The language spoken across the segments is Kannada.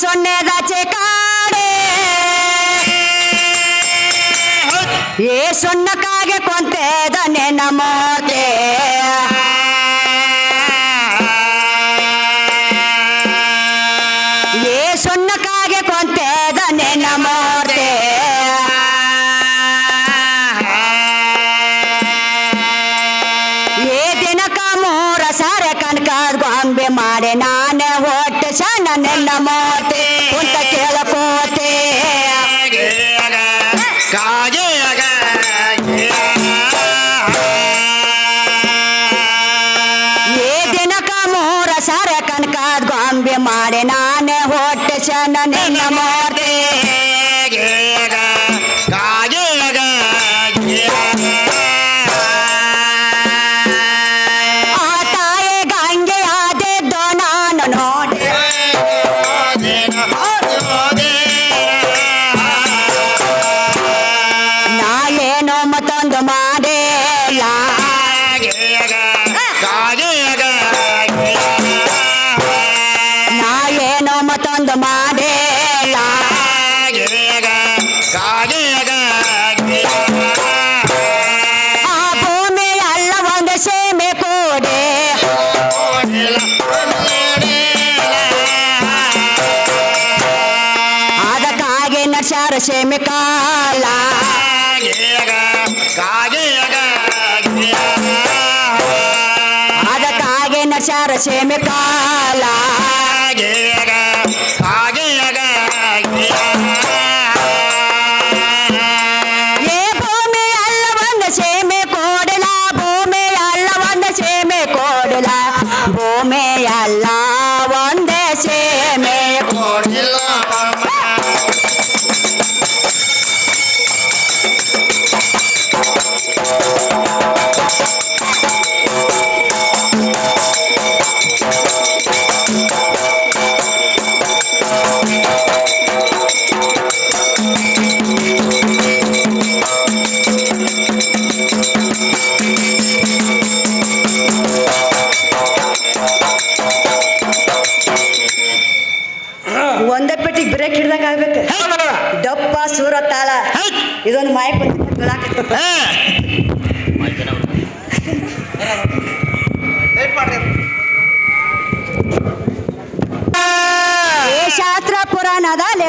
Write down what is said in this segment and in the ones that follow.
ಸೊನ್ನೆದಾಚೆ ಕಾಡೆ ಏ ಸೊನ್ನಕ್ಕಾಗೆ ಕೊಂತೆದ ನೆನ ಮೂರ್ತಿ ಏ ಸೊನ್ನಕ್ಕಾಗೆ ಕೊಂತೆದ ನೆನ ಮೂರ್ತಿ ಏ ದಿನಕ ಮೂರ ಸಾರೆ ಕನಕದ ಗೊಂಬೆ ಮಾಡಿ ನಾನೇ ಹೊಟ್ಟೆ ಸಣ್ಣ ನೆನ್ನ ಮೂರ್ತಿ ಕುಂತ ಕೇಳಕೋತೆ ಏ ದಿನಕ ಮೂರ ಸಾರೆ ಕನಕದ ಗೊಂಬೆ ಮಾಡಿ ನಾನೇ ಹೊಟ್ಟೆ ಸಣ್ಣ ನೆನ್ನ ಮೂರ್ತಿ ಮತ್ತೊಂದು ಮಾಡೇಲ ಆ ಭೂಮಿ ಎಲ್ಲ ಒಂದು ಸೇಮೆ ಕೋಡೆ ಅದಕ್ಕಾಗಿ ನಡ್ಸ್ಯಾರ ಸೇಮೆ ಕಾಲ ಅದಕ್ಕಾಗಿ ನಡ್ಸ್ಯಾರ ಸೇಮೆ ಕಾಲ ಏ ಭೂಮಿ ಅಲ್ಲ ಒಂದು ಸೇಮೆ ಕೋಡಲ ಭೂಮಿ ಅಲ್ಲ ಒಂದು ಸೇಮೆ ಕೋಡಲ ಭೂಮಿ ಅಲ್ಲ ಒಂದೇ ಸೇಮೆ ಕೋಡಲ ಒಂದೇ ಪೆಟ್ಟಿಗೆ ಬ್ರೇಕ್ ಹಿಡ್ದಂಗ ಆಗ್ಬೇಕು ಡಪ್ಪ ಸೂರ ತಾಳ ಇದೊಂದು ಮಾಯಕ್ ಬಂದು ಶಾಸ್ತ್ರ ಪುರಾಣದಲ್ಲಿ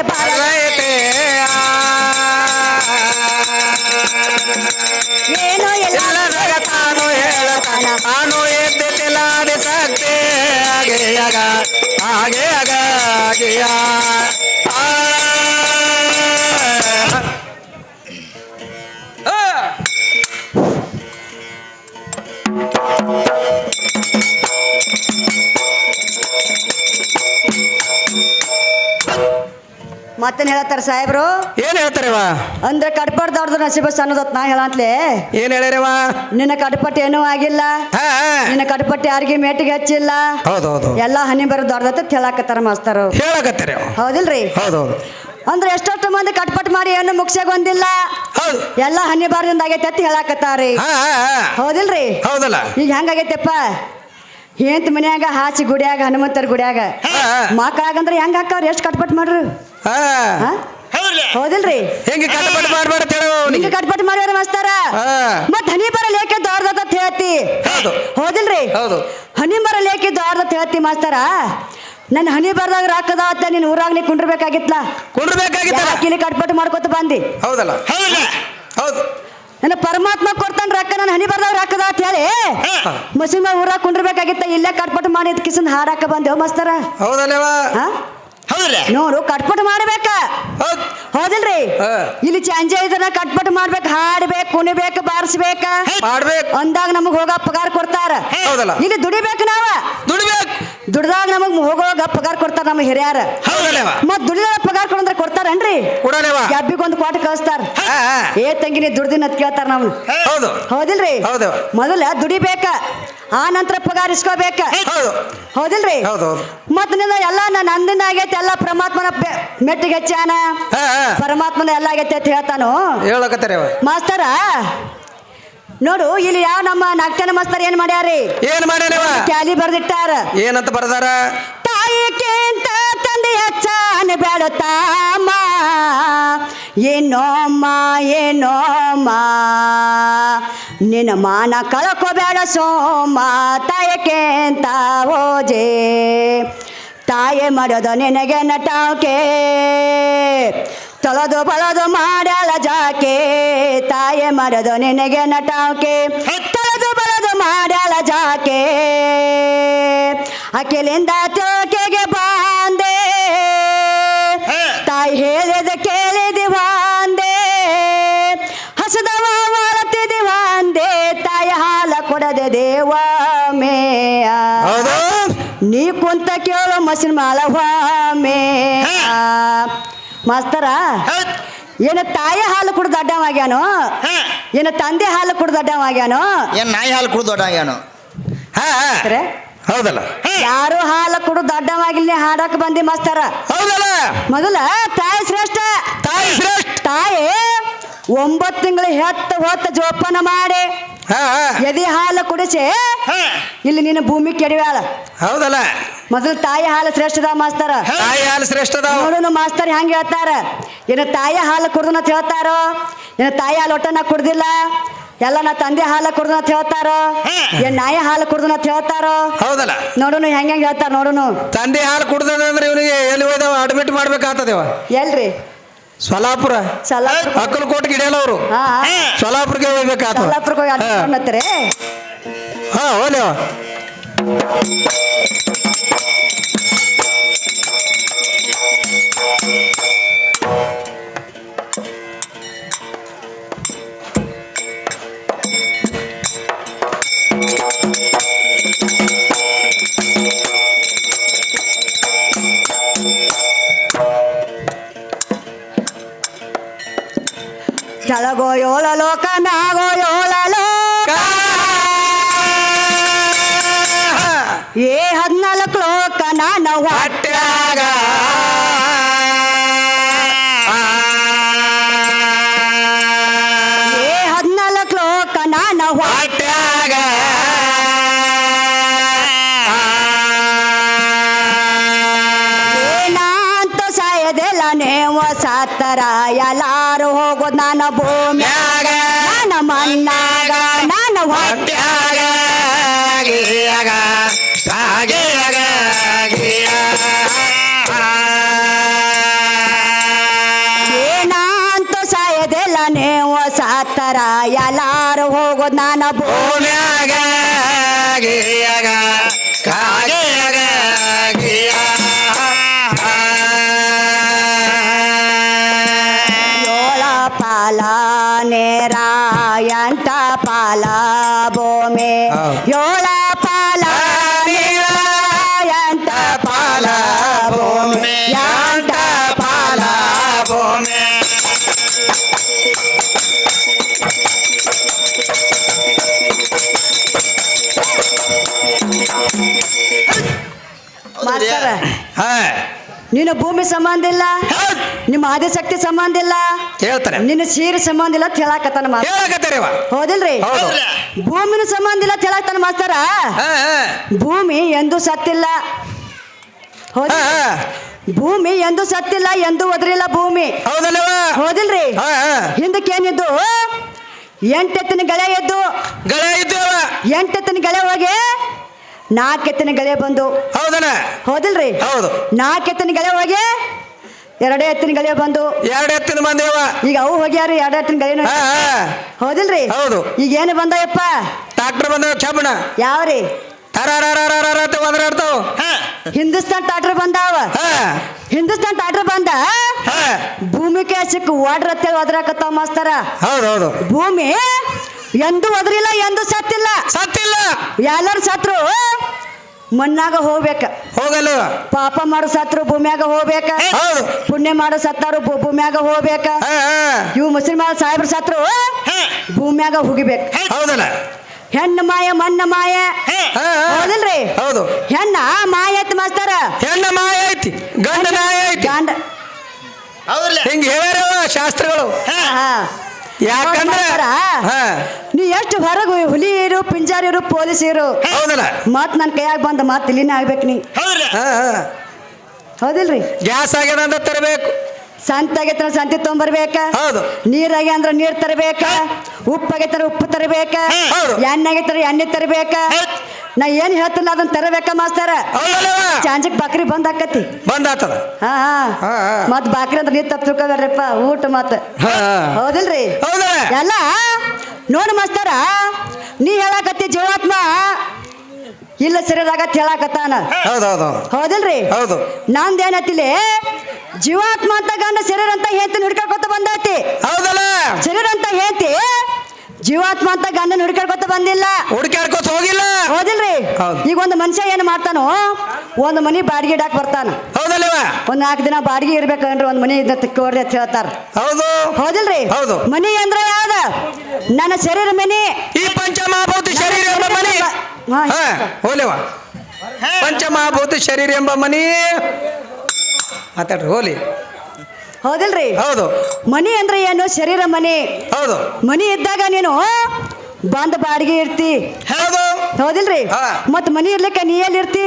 ಏನೋ ಎಲ್ಲ ತಾನು ಹೇಳತಾನ ತಾನು ಎದ್ದಿಲಾದೆ ಸಕ್ತೆ ಹಾಗೆ ಹಾಗೆ ಮತ್ತೇನ್ ಹೇಳತ್ತಾರ ಸಾಹೇಬ್ರು ಏನ್ ಹೇಳ್ತಾರವ ಅಂದ್ರೆ ಕಟ್ಪಟ್ ದೊಡ್ಡದು ನಸೀಬ ಸಣ್ಣದತ್ ನಾ ಹೇಳಂತ್ಲೆ ಏನ್ ಹೇಳ್ಯಾರವ ನಿನ್ನ ಕಟ್ಪಟ್ ಏನೂ ಆಗಿಲ್ಲ ನಿನ್ನ ಕಟ್ಪಟ್ ಯಾರಿಗೆ ಮೇಟಿಗೆ ಹಚ್ಚಿಲ್ಲ ಹೌದೌದು ಎಲ್ಲ ಹನಿ ಬರೋ ದೊಡ್ಡದತ್ತ ಹೇಳಾಕತ್ತಾರ ಮಾಸ್ತರು ಹೇಳಕತ್ತಾರ ಹೌದಿಲ್ರಿ ಹೌದೌದು ಅಂದ್ರೆ ಎಷ್ಟೊಷ್ಟು ಮಂದಿ ಕಟ್ಪಟ್ ಮಾಡಿ ಏನು ಮುಗಿಸಾಗೊಂದಿಲ್ಲ ಎಲ್ಲ ಹನಿ ಬಾರದಿಂದ ಆಗೈತೆ ಅಂತ ಹೇಳಾಕತ್ತಾರಿ ಹೌದಿಲ್ರಿ ಹೌದಲ್ಲ ಈಗ ಹೆಂಗಾಗೈತೆಪ್ಪ ಏಂತ ಮನ್ಯಾಗ ಹಾಸಿ ಗುಡಿಯಾಗ ಹನುಮಂತರ ಗುಡಿಯಾಗ ಮಕ್ಕಳಾಗಂದ್ರೆ ಹೆಂಗ ಹಾಕವ್ರ ಎಷ್ಟು ಕಟ್ಪಟ್ ಮಾಡ್ರು ಹೌದಿಲ್ರಿ ಹೆಂಗ ಕಟ್ಪಟ್ ಮಾಡ್ಬೇಡ ಹಿಂಗ ಕಟ್ಪಟ್ ಮಾಡ್ಯಾರ ಮಾಸ್ತಾರ ಮತ್ ಹನಿ ಬರ ಲೇಖೆ ದೊಡ್ಡದ ಹೇಳ್ತಿ ಹೌದಿಲ್ರಿ ಹನಿ ಬರ ಲೇಖೆ ದೊಡ್ಡದ ಹೇಳ್ತಿ ಮಾಸ್ತಾರ ನನ್ನ ಹನಿ ಬರ್ದಾಗ ರಾಕದಾವತ್ತ ನೀನ್ ಊರಾಗ್ಲಿ ಕುಂಡ್ರಬೇಕಾಗಿತ್ಲ ಕಿಲಿ ಕಟ್ಪಟ್ ಮಾಡ್ಕೊತ ಬಂದಿ ಹೌದಲ್ಲ ಹೌದು ನನ್ನ ಪರಮಾತ್ಮ ಕೊಡ್ತಾನ ರೊಕ್ಕ ನನ್ನ ಹನಿ ಬರ್ದಾಗ ರಾಕದ ಅಂತ ಹೇಳಿ ಮಸೀಮ ಊರಾಗ ಕುಂಡ್ರಬೇಕಾಗಿತ್ತ ಇಲ್ಲೇ ಕಟ್ಪಟ್ ಮಾಡಿ ಕಿಸನ್ ಹಾಡಾಕ ಬಂದೇವ್ ಮಾಸ್ತಾರ ಹೌದಲ್ಲವಾ ನೋಡು ಕಟ್ಪಟ್ ಮಾಡ್ಬೇಕ ಹೌದಿಲ್ರಿ ಇಲ್ಲಿ ಚಂಜೆ ಇದನ್ನ ಕಟ್ಪಟ್ ಮಾಡ್ಬೇಕು ಹಾಡ್ಬೇಕು ಕುಣಿಬೇಕು ಬಾರಿಸ್ಬೇಕ ಅಂದಾಗ ನಮಗ್ ಹೋಗ ಪಗಾರ ಕೊಡ್ತಾರ ಇಲ್ಲಿ ದುಡಿಬೇಕು ನಾವ ದುಡ್ದಾಗ ನಮಗ್ ಹೋಗೋಗ ಪಗಾರ ಕೊಡ್ತಾರ ನಮಗ್ ಹಿರಿಯಾರ ಮತ್ ದುಡಿದ ಪಗಾರ ಕೊಡಂದ್ರೆ ಕೊಡ್ತಾರನ್ರಿ ಗ್ಯಾಬಿಗೊಂದು ಕ್ವಾಟ ಕಳಿಸ್ತಾರ ಏ ತಂಗಿ ನೀ ದುಡ್ದಿನ ಅತ್ ಕೇಳ್ತಾರ ನಮ್ನ ಹೌದಿಲ್ರಿ ಮೊದಲ ದುಡಿಬೇಕ ಆ ನಂತರ ಪಗಾರ ಇಸ್ಕೋಬೇಕ ಹೌದಿಲ್ರಿ ಮತ್ ನಿನ್ನ ಎಲ್ಲ ನಂದಿನ ಆಗೈತೆ ಎಲ್ಲ ಪರಮಾತ್ಮನ ಮೆಟ್ಟಿಗೆ ಹೆಚ್ಚಾನ ಪರಮಾತ್ಮನ ಎಲ್ಲ ಆಗೈತೆ ಅಂತ ಹೇಳ್ತಾನು ಹೇಳಕತ್ತಾರ ಮಾಸ್ತರ ನೋಡು ಇಲ್ಲಿ ಯಾವ ನಮ್ಮ ನಾಟ್ಯನ ಮಾಸ್ತರ್ ಏನ್ ಮಾಡ್ಯಾರಿ ಏನ್ ಮಾಡ್ಯಾನವ ಕ್ಯಾಲಿ ಬರ್ದಿಟ್ಟಾರ ಏನಂತ ಬರ್ದಾರ ತಾಯಿಗಿಂತ ತಂದೆ ಹೆಚ್ಚಾನ ಬೇಡತಾಮ ಏನೋಮ್ಮ ಏನೋಮ್ಮ ನಿನ್ನ ಮಾನ ಕಳ್ಕೋಬೇಡ ಸೋಮ ತಾಯಕೆಂತ ಓಜೆ ತಾಯಿ ಮಾಡೋದು ನಿನಗೆ ನಟಾಕೆ ತೊಳೆದು ಬಳದು ಮಾಡ್ಯಾಳ ಜಾಕೆ ತಾಯಿ ಮಾಡೋದು ನಿನಗೆ ನಟಾಕೆ ತೊಳೆದು ಬಳದು ಮಾಡ್ಯಾಳ ಜಾಕೆ ಅಖಿಲಿಂದ ಚೋಕೆಗೆ ಬಾಂದೆ ತಾಯಿ ಹೇಳಿದ ಕೇಳಿದಿವಾಂದೆ ಹಸದವ ಮಾಡತಿದಿವಾಂದೆ ತಾಯಿ ಹಾಲ ಕೊಡದೆ ದೇವ ಮೇಯ ನೀ ಕುಂತ ಕೇಳು ಮಸಿನ ಮಾಲವ ಮೇಯ ಮಾಸ್ತರ ಏನು ತಾಯಿ ಹಾಲು ಕುಡ್ದು ಅಡ್ಡವಾಗ್ಯಾನೋ ಏನು ತಂದೆ ಹಾಲು ಕುಡ್ದು ಅಡ್ಡವಾಗ್ಯಾನೋ ಏನ್ ನಾಯಿ ಹಾಲು ಕುಡ್ದು ದೊಡ್ಡಾಗ್ಯಾನು ಹೌದಲ್ಲ ಯಾರು ಹಾಲು ಕುಡ್ದು ಅಡ್ಡವಾಗಿಲ್ಲ ಹಾಡಕ್ ಬಂದಿ ಮಾಸ್ತರ ಹೌದಲ್ಲ ಮೊದಲ ತಾಯಿ ಶ್ರೇಷ್ಠ ತಾಯಿ ಶ್ರೇಷ್ಠ ತಾಯಿ 9 ತಿಂಗಳು ಹೊತ್ತ ಜೋಪಾನ ಮಾಡಿ ಎದೆ ಹಾಲು ಕುಡಿಸಿ ಇಲ್ಲಿ ನಿನ್ನ ಭೂಮಿ ಕೆಡವ್ಯಾಳ ಹೌದಲ್ಲ ಮೊದಲು ತಾಯಿ ಹಾಲು ಶ್ರೇಷ್ಠದ ಮಾಸ್ತರ ತಾಯಿ ಹಾಲು ಶ್ರೇಷ್ಠದ ನೋಡು ಮಾಸ್ತರ್ ಹೆಂಗ್ ಹೇಳ್ತಾರ ಏನು ತಾಯಿ ಹಾಲು ಕುಡ್ದು ಅಂತ ಹೇಳ್ತಾರೋ ಏನು ತಾಯಿ ಹಾಲು ಒಟ್ಟ ನಾ ಕುಡ್ದಿಲ್ಲ ಎಲ್ಲ ನಾ ತಂದೆ ಹಾಲು ಕುಡ್ದು ಅಂತ ಹೇಳ್ತಾರೋ ಏನ್ ನಾಯಿ ಹಾಲು ಕುಡ್ದು ಅಂತ ಹೇಳ್ತಾರೋ ಹೌದಲ್ಲ ನೋಡುನು ಹೆಂಗ್ ಹೇಳ್ತಾರ ನೋಡುನು ತಂದೆ ಹಾಲು ಕುಡ್ದಂದ್ರೆ ಇವನಿಗೆ ಎಲ್ಲಿ ಹೋಯ್ದಾವ ಅಡ್ಮಿಟ್ ಮಾಡ್ಬೇಕಾಗ್ತದೇವ ಎಲ್ರಿ ಸೊಲಾಪುರ ಅಕ್ಕಲಕೋಟೆಗೆ ಹಿಡಿಯಲ್ಲ ಅವರು ಸೊಲಾಪುರಕ್ಕೆ ಹೋಗ್ಬೇಕಾಗ್ತದೆ ಸೊಲ್ಲಾಪುರಕ್ಕೆ ಹೋಗಿ ಅಡ್ಮಿಟ್ ಹಾ ಹೋಗ್ಲೇವ ಕೆಳಗೋ ಯೋಳ ಲೋಕ ಮ್ಯಾಗೋ ಯೋಳ ಲೋಕ ಏ 14 ಲೋಕ ನಾನು ಹೊಟ್ಯಾಗ ಏ 14 ಲೋಕ ನಾನು ಹೊಟ್ಯಾಗ ಏನಂತ ಸಾಯದೆಲ್ಲ ನೀವು ಸಾತರ ಎಲ್ಲಾರು ಹೋಗೋದು ನಾನು ಭೂಮ್ಯಾಗ ನಾನು ಮಣ್ಣಾಗ ನಾನು ಹೊಟ್ಯಾಗ ಏನಂತ ಸಾಯದೆಲ್ಲ ನೀವು ಸಾತರ ಎಲ್ಲಾರು ಹೋಗೋದು ನಾನು ಭೂಮ್ಯಾಗ ಯೋಳ ಪಾಲ ನೇರ 8 ಪಾಲ ಭೂಮಿ ಯೋಳ ಪಾಲ ನೇರ 8 ಪಾಲ ಭೂಮಿ 8 ಪಾಲ ಭೂಮಿ ಮಾಸ್ತರ ನಿನ್ನ ಭೂಮಿ ಸಂಬಂಧ ಇಲ್ಲ ನಿಮ್ಮ ಆದಿಶಕ್ತಿ ಸಂಬಂಧ ಇಲ್ಲ ಹೇಳ್ತಾರೆ ನಿನ್ನ ಸೀರೆ ಸಂಬಂಧ ಇಲ್ಲ ಅಂತ ಹೇಳಕತ್ತಾನ ಹೌದಿಲ್ರಿ ಭೂಮಿನ ಸಂಬಂಧ ಇಲ್ಲ ಅಂತ ಹೇಳಕತ್ತಾನ ಮಾಸ್ತರ ಭೂಮಿ ಎಂದು ಸತ್ತಿಲ್ಲ ಭೂಮಿ ಎಂದು ಸತ್ತಿಲ್ಲ ಎಂದು ಒದರಿಲ್ಲ ಭೂಮಿ ಹೌದಿಲ್ರಿ ಹಿಂದಕ್ಕೇನಿದ್ದು 8 ಎತ್ತಿನ ಗಳೆ ಎದ್ದು 8 ಎತ್ತಿನ ಗಳೆ ಹೋಗಿ 4 ಎತ್ತಿನ ಗಳೆ ಬಂದು ಹೌದಿಲ್ರಿ 4 ಎತ್ತಿನ ಗಳೆ ಹೋಗಿ 2 ಎತ್ತಿನ ಗಳೆ ಬಂದು 2 ಎತ್ತಿನ ಬಂದೇವ ಈಗ ಅವು ಹೋಗ್ಯಾರಿ 2 ಎತ್ತಿನ ಗಳೆನು ಹೌದಿಲ್ರಿ ಈಗ ಏನು ಬಂದಯಪ್ಪ ಟ್ರಾಕ್ಟರ್ ಬಂದವ ಕೆಬ್ಬಣ ಯಾವ್ರಿ ಹಿಂದೂಸ್ತಾನ್ ಟ್ರಾಕ್ಟರ್ ಬಂದಾವ ಹಿಂದೂಸ್ತಾನ್ ಟ್ರಾಕ್ಟರ್ ಬಂದ ಭೂಮಿ ಸಿಕ್ಕ ಓಡ್ರತ್ತೇಳಿ ಒದರಾಕತ್ತಾವ ಮಾಸ್ತರ ಭೂಮಿ ಎಂದು ಒದರಿಲ್ಲ ಎಂದು ಸತ್ತಿಲ್ಲ ಎಲ್ಲರೂ ಸತ್ರು ಮಣ್ಣಾಗ ಹೋಗ್ಬೇಕ ಪಾಪ ಮಾಡೋ ಸತ್ರು ಭೂಮಿಯಾಗ ಹೋಗ್ಬೇಕ ಪುಣ್ಯ ಮಾಡೋ ಸತ್ತಾರು ಭೂಮಿಯಾಗ ಹೋಗ್ಬೇಕ ಇವು ಮುಸ್ಲಿಮಾರ ಸಾಹೇಬ್ರ ಸತ್ರು ಭೂಮಿಯಾಗ ಹೋಗಿಬೇಕು ಹೆಣ್ಣು ಮಾಯ ಮಣ್ಣ ಮಾಯ ಹೌದಿಲ್ರಿ ಹೆಣ್ಣ ಮಾಯ ಐತಿ ಮಾಸ್ತರ ಹೆಣ್ಣ ಮಾಯ ಐತಿ ಗಂಡ ಮಾಯ ಐತಿ ಗಂಡ ಹಿಂಗ ಹೇಳ್ಯಾರವ ಶಾಸ್ತ್ರಗಳು ಯಾಕಂದ್ರೆ ಹಾ ನೀ ಎಷ್ಟು ಹೊರಗು ಹುಲಿ ಇರು ಪಿಂಜಾರಿ ಇರು ಪೊಲೀಸ್ ಇರು ಹೌದಲ್ಲ ಮತ್ ನನ್ ಕೈಯಾಗ ಬಂದ ಮತ್ ಇಲ್ಲಿನೇ ಆಗ್ಬೇಕು ನೀ ಹಾ ಹಾ ಹೌದಿಲ್ರಿ ಗ್ಯಾಸ್ ಆಗ್ಯದ ಅಂತ ತರಬೇಕು ಸಂತ ಆಗೈತ್ರ ಸಂತಿ ತೊಗೊಂಬರ್ಬೇಕ ಹೌದು ನೀರಾಗೆ ಅಂದ್ರ ನೀರ್ ತರಬೇಕ ಉಪ್ಪು ಆಗೈತರ ಉಪ್ಪು ತರಬೇಕ ಹೌದು. ಎಣ್ಣೆ ಆಗೈತರ ಎಣ್ಣೆ ತರಬೇಕ ನಾ ಏನ್ ಹೇಳ್ತಿಲ್ಲ ಅದನ್ನ ತರಬೇಕ ಮಾಸ್ತರ ಹೌದಲ್ಲವ ಚಾಂಜಕ್ ಬಾಕ್ರಿ ಬಂದ್ ಆಕತಿ ಬಂದಾತದ ಹಾ ಹಾ, ಹಾ. ಮತ್ ಬಾಕ್ರಿ ಅಂತ ನೀರ್ ತಪ್ಪ ತಿಳ್ಕೊಬೇಡ್ರಿಪ್ಪ ಊಟ ಮತ್ ಹಾ ಹೌದಿಲ್ರಿ ಹೌದಲ್ಲ ಎಲ್ಲ ನೋಡು ಮಾಸ್ತರ ನೀ ಹೇಳಾಕತ್ತಿ ಜೀವಾತ್ಮ ಇಲ್ಲ ಸರಿಯಾಗತ್ ಹೇಳಾಕತ್ತಾನ ಹೌದೌದು ಹೌದಿಲ್ರಿ ಹೌದು ನಂದೇನತ್ತಿಲಿ ಜೀವಾತ್ಮ ಅಂತ ಗಂಡ ಶರೀರ ಅಂತ ಹೇಳ್ತೀನಿ ಹುಡ್ಕಾಡ್ಕೊತ ಬಂದೈತಿ ಹೌದಲ್ಲ ಶರೀರ ಅಂತ ಹೇಳ್ತಿ ಜೀವಾತ್ಮ ಅಂತ ಗಂಡನ ಹುಡ್ಕಾಡ್ಕೊತ ಬಂದಿಲ್ಲ ಹುಡುಕ್ಯಾಡ್ಕೋತ ಹೋಗಿಲ್ಲ ಹೌದಿಲ್ರಿ ಹೌದು. ಈಗ ಒಂದು ಮನುಷ್ಯ ಏನ್ ಮಾಡ್ತಾನೋ ಒಂದು ಮನಿ ಬಾಡಿಗೆ ಇಡಾಕ್ ಬರ್ತಾನ ಹೌದಲ್ಲವ ಒಂದ್ 4 ದಿನ ಬಾಡಿಗೆ ಇರ್ಬೇಕಂದ್ರೆ ಒಂದ್ ಮನಿ ಇದ್ದ ತಿಕ್ಕೋರಿ ಅಂತ ಹೇಳ್ತಾರ ಹೌದು ಹೌದಿಲ್ರಿ ಹೌದು. ಮನಿ ಅಂದ್ರೆ ಯಾವ್ದ ನನ್ನ ಶರೀರ ಮನಿ ಈ ಪಂಚಮಹಾಭೂತ ಶರೀರ ಎಂಬ ಮನಿ ಹಾ, ಹಾ ಹೋಲಿವ ಪಂಚಮಹಾಭೂತ ಶರೀರ ಎಂಬ ಮನಿ ಮಾತಾಡ್ರಿ ಹೋಲಿ ಹೌದಿಲ್ರಿ ಹೌದು ಮನಿ ಅಂದ್ರೆ ಏನು ಶರೀರ ಮನಿ ಹೌದು ಮನಿ ಇದ್ದಾಗ ನೀನು ಬಂದ ಬಾಡಿಗೆ ಇರ್ತಿ ಹೌದು ಹೌದಿಲ್ರಿ ಹಾ. ಮತ್ ಮನಿ ಇರ್ಲಿಕ್ಕೆ ನೀ ಎಲ್ಲಿ ಇರ್ತಿ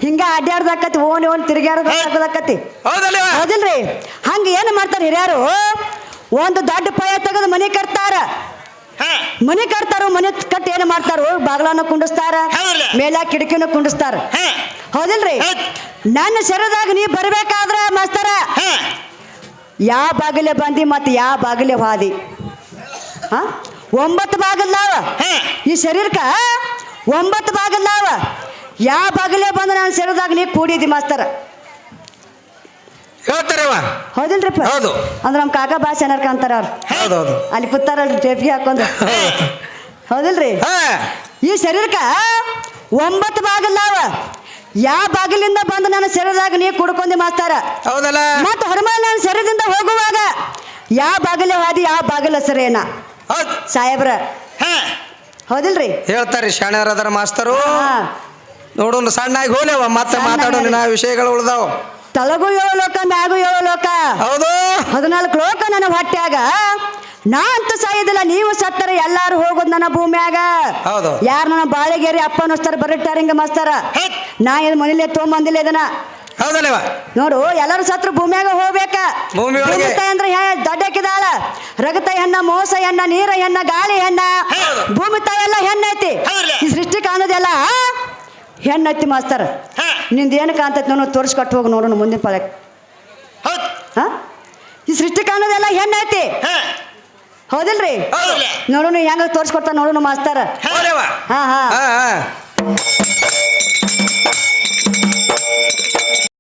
ಹಿಂಗ ಅಡ್ಡಾಡ್ದಾಕತಿ ಓನ್ ತಿರುಗಾಡದಾಕತಿ ಹೌದಲ್ಲವ ಹೌದಿಲ್ರಿ ಹಂಗ ಏನ್ ಮಾಡ್ತಾರ ಹಿರಿಯರು ಒಂದು ದೊಡ್ಡ ಪಯ ತೆಗೆದು ಮನಿ ಕಟ್ತಾರ ಮನಿ ಕಟ್ತಾರ ಮನಿ ಕಟ್ಟಿ ಏನ್ ಮಾಡ್ತಾರ ಬಾಗ್ಲನ್ನ ಕುಂಡಿಸ್ತಾರ ಮೇಲ ಕಿಟಕಿನ ಕುಂಡಿಸ್ತಾರ ಹೌದಿಲ್ರಿ ನನ್ನ ಶರೀರದಾಗ ನೀ ಬರ್ಬೇಕಾದ್ರ ಮಾಸ್ತರ ಯಾವ ಬಾಗಿಲೆ ಬಂದಿ ಮತ್ತೆ ಯಾವ ಬಾಗಿಲೆ ಹಾದಿ ಹಾ 9 ಬಾಗಿಲ್ದಾವ ಈ ಶರೀರಕ್ಕ 9 ಬಾಗಿಲ್ದಾವ ಯಾವ ಬಾಗಿಲೆ ಬಂದ ನನ್ನ ಶರೀರದಾಗ ನೀ ಕೂಡಿದಿ ಮಾಸ್ತರ ಹೇಳ್ತಾರವ ಹೌದಿಲ್ರಿಪ್ಪ ಹೌದು. ಅಂದ್ರೆ ನಮ್ಮ ಕಾಕ ಭಾಷೆ ಏನಾರ ಅಂತಾರ ಅವ್ರು ಹೌದೌದು ಅಲ್ಲಿ ಕೂತಾರಲ್ರಿ ಟೇಪಿಗೆ ಹಾಕೊಂಡು ಹೌದಿಲ್ರಿ ಹಾ ಈ ಶರೀರಕ್ಕ 9 ಬಾಗಿಲ್ದಾವ ಯಾವ ಬಾಗಿಲಿಂದ ಬಂದು ನನ್ನ ಶರೀರದಾಗ ನೀ ಕುಡ್ಕೊಂಡಿ ಮಾಸ್ತಾರ ಹೌದಲ್ಲ ಮತ್ತ ಹೊರಮೇಲೆ ನನ್ನ ಶರೀರದಿಂದ ಹೋಗುವಾಗ ಯಾವ ಬಾಗಿಲೆ ಹಾದಿ ಯಾವ ಬಾಗಿಲ ಹೆಸರೇನ ಹೌದ್ ಸಾಹೇಬ್ರ ಹೌದಿಲ್ರಿ ಹೇಳ್ತಾರ್ರಿ ಶಾಣ್ಯರದರ ಮಾಸ್ತರು ಹಾ ನೋಡೋಣ ಸಣ್ಣಾಗಿ ಹೋಲೇವ ಮತ್ತೆ ಸಣ್ಣಾಗಿ ಮಾತಾಡೋಣ ನಾ ವಿಷಯಗಳು ಉಳ್ದಾವ ತಳಗು 7 ಲೋಕ ಮ್ಯಾಗು 7 ಲೋಕ ಹೌದು 14 ಲೋಕ ನನ್ನ ಹೊಟ್ಯಾಗ ನಾ ಅಂತ ಸಾಯೋದಿಲ್ಲ ನೀವು ಸತ್ತರ ಎಲ್ಲಾರು ಹೋಗೋದು ನನ್ನ ಭೂಮ್ಯಾಗ ಹೌದು. ಯಾರು ನನ್ನ ಬಾಳೆಗೇರಿ ಅಪ್ಪ ಅನ್ನಿಸ್ತಾರ ಬರೀತಾರ ಹಿಂಗ ಮಾಸ್ತಾರ ನಾ ಏನು ಮನೇಲಿ ತೊಗೊಂಬಂದಿಲ್ಲ ಇದನ್ನ ಹೌದಲ್ಲವ ನೋಡು ಎಲ್ಲರೂ ಸತ್ರ ಭೂಮ್ಯಾಗ ಹೋಗ್ಬೇಕ ಭೂಮಿ ಒಳಗೆ. ತಾಯಿ ಅಂದ್ರೆ ದೊಡ್ಡಕ್ಕಿದಾಳ ರಗತ ಹೆಣ್ಣ ಮೋಸ ಹೆಣ್ಣ ನೀರ ಹೆಣ್ಣ ಗಾಳಿ ಹೆಣ್ಣ ಭೂಮಿ ತಾಯಿ ಎಲ್ಲ ಹೆಣ್ಣೈತಿ ಈ ಸೃಷ್ಟಿ ಕಾಣೋದೆಲ್ಲ ಹೆಣ್ಣೈತಿ ಮಾಸ್ತರ್ ನಿಂದ ಏನು ಕಾಣ್ತೈತಿ ನೋಡು ತೋರಿಸ್ಕೊಟ್ಟು ಹೋಗಿ ನೋಡೋಣ ಮುಂದಿನ ಪಾಳಕ್ಕೆ ಹಾ ಈ ಸೃಷ್ಟಿ ಕಾಣೋದೆಲ್ಲ ಹೆಣ್ಣೈತಿ ಹೌದಿಲ್ರಿ ನೋಡೋಣ ಹೆಂಗ ತೋರಿಸ್ಕೊಡ್ತಾನ ನೋಡೋಣ ಮಾಸ್ತರ ಹೋಲೇವ ಹಾ ಹಾ ಹಾ ಹಾ